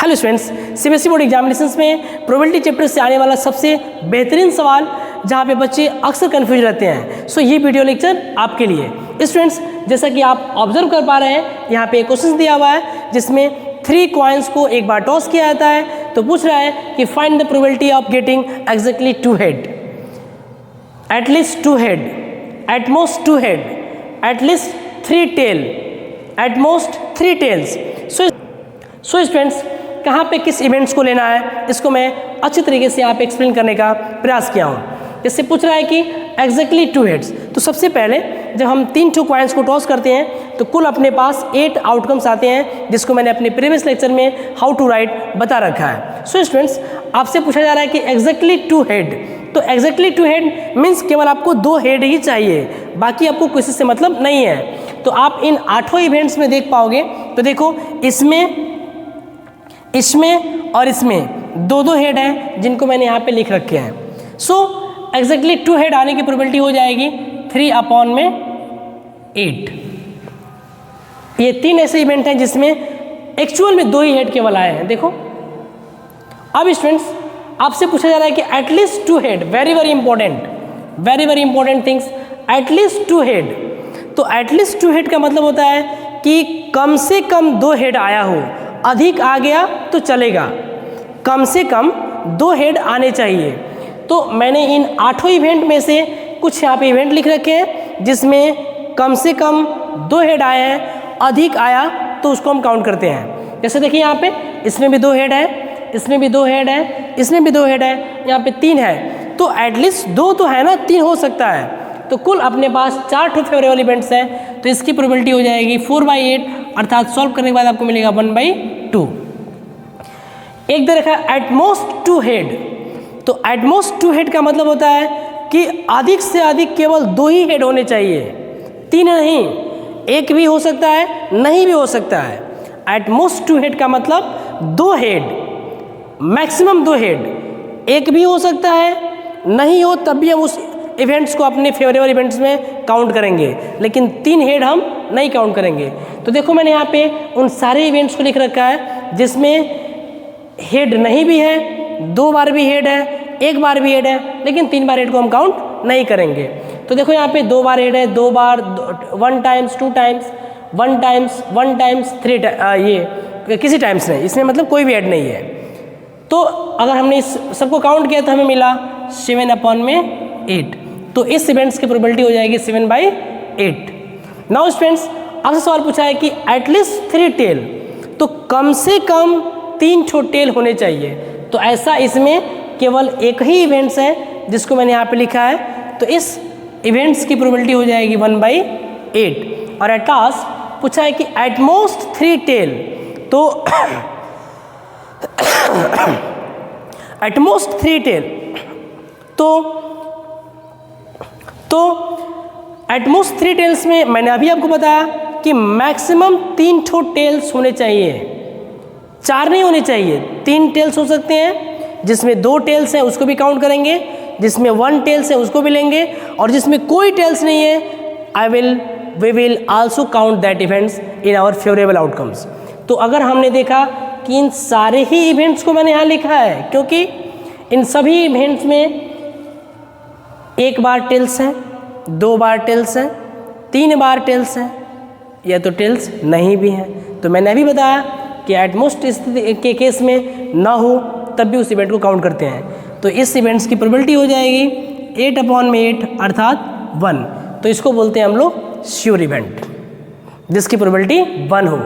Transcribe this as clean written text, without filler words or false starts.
Hello students, CBSE board examinations में probability chapter से आने वाला सबसे बेहतरीन सवाल जहां पे बच्चे अक्सर कंफ्यूज रहते हैं, सो ये वीडियो लेक्चर आपके लिए। स्टूडेंट्स, जैसा कि आप ऑब्जर्व कर पा रहे हैं, यहाँ पे एक क्वेश्चन दिया हुआ है जिसमें 3 कॉइन्स को एक बार टॉस किया जाता है। तो पूछ रहा है कि find the probability of getting exactly 2 head, at least 2 head, at most 2 head, at least 3 tail, at most 3 tails. So students, कहाँ पे किस इवेंट्स को लेना है, इसको मैं अच्छी तरीके से यहाँ पे एक्सप्लेन करने का प्रयास किया हूँ। जैसे पूछ रहा है कि एग्जैक्टली 2 हेड्स, तो सबसे पहले जब हम 3 कॉइन्स को टॉस करते हैं तो कुल अपने पास 8 आउटकम्स आते हैं, जिसको मैंने अपने प्रीवियस लेक्चर में हाउ टू राइट बता रखा है। सो स्टूडेंट्स, आपसे पूछा जा रहा है कि एग्जैक्टली 2 हेड, तो एग्जैक्टली 2 हेड मीन्स केवल आपको 2 हेड ही चाहिए, बाकी आपको किसी से मतलब नहीं है। तो आप इन 8 इवेंट्स में देख पाओगे, तो देखो इसमें और इसमें 2 हेड हैं जिनको मैंने यहाँ पे लिख रखे हैं। सो एग्जैक्टली 2 हेड आने की प्रोबेबिलिटी हो जाएगी 3/8। ये 3 ऐसे इवेंट हैं जिसमें एक्चुअल में 2 ही हेड केवल आए हैं। देखो, अब स्टूडेंट्स आपसे पूछा जा रहा है कि at least 2 head, very very important things, at least 2 head. तो एटलीस्ट 2 हेड का मतलब होता है कि कम से कम 2 हेड आया हो, अधिक आ गया तो चलेगा, कम से कम 2 हेड आने चाहिए। तो मैंने इन 8 इवेंट में से कुछ यहाँ पे इवेंट लिख रखे हैं जिसमें कम से कम 2 हेड आए हैं, अधिक आया तो उसको हम काउंट करते हैं। जैसे देखिए यहाँ पे इसमें भी 2 हेड है, इसमें भी 2 हेड है, इसमें भी 2 हेड है, यहाँ पे 3 है, तो एटलीस्ट 2 तो है ना, 3 हो सकता है। तो कुल अपने पास 4 फेवरेबल इवेंट्स हैं, तो इसकी प्रोबेबिलिटी हो जाएगी 4/8, अर्थात सॉल्व करने के बाद आपको मिलेगा 1/2। एक दे रखा है एटमोस्ट 2 हेड, तो एटमोस्ट 2 हेड का मतलब होता है कि अधिक से अधिक केवल 2 ही हेड होने चाहिए, 3 नहीं, 1 भी हो सकता है, नहीं भी हो सकता है। एटमोस्ट 2 हेड का मतलब 2 हेड, मैक्सिमम 2 हेड, 1 भी हो सकता है, नहीं हो तब भी हम उस इवेंट्स को अपने फेवरेबल इवेंट्स में काउंट करेंगे, लेकिन 3 हेड हम नहीं काउंट करेंगे। तो देखो मैंने यहाँ पे उन सारे इवेंट्स को लिख रखा है जिसमें हेड नहीं भी है, 2 बार भी हेड है, 1 बार भी हेड है, लेकिन 3 बार हेड को हम काउंट नहीं करेंगे। तो देखो यहाँ पे 2 बार हेड है, 2 बार, 1 टाइम्स, 2 टाइम्स, 1 टाइम्स, 1 टाइम्स, 3 ये किसी टाइम्स नहीं, इसमें मतलब कोई भी हेड नहीं है। तो अगर हमने इस सबको काउंट किया तो हमें मिला 7/8। तो इस इवेंट्स की प्रोबेबिलिटी हो जाएगी 7/8। नाउ स्टूडेंट्स, आपसे सवाल पूछा है कि एटलीस्ट 3 टेल, तो कम से कम 3 टेल होने चाहिए। तो ऐसा इसमें केवल एक ही इवेंट्स है जिसको मैंने यहाँ पे लिखा है, तो इस इवेंट्स की प्रोबेबिलिटी हो जाएगी 1/8। और एट लास्ट पूछा है कि एटमोस्ट 3 टेल, तो एटमोस्ट 3 टेल, तो एटमोस्ट 3 टेल्स में मैंने अभी आपको बताया कि मैक्सिमम 3 टेल्स होने चाहिए, 4 नहीं होने चाहिए, 3 टेल्स हो सकते हैं। जिसमें 2 टेल्स हैं उसको भी काउंट करेंगे, जिसमें 1 टेल्स है उसको भी लेंगे, और जिसमें कोई टेल्स नहीं है we will also count that events in our favourable outcomes. तो अगर हमने देखा कि इन सारे ही इवेंट्स को मैंने यहाँ लिखा है, क्योंकि इन सभी इवेंट्स में 1 बार टेल्स हैं, 2 बार टेल्स हैं, 3 बार टेल्स हैं, या तो टेल्स नहीं भी हैं। तो मैंने अभी बताया कि एटमोस्ट स्थिति के केस में ना हो तब भी उस इवेंट को काउंट करते हैं। तो इस इवेंट्स की प्रोबेबिलिटी हो जाएगी 8/8 अर्थात 1। तो इसको बोलते हैं हम लोग श्योर इवेंट, जिसकी प्रोबेबिलिटी 1 हो।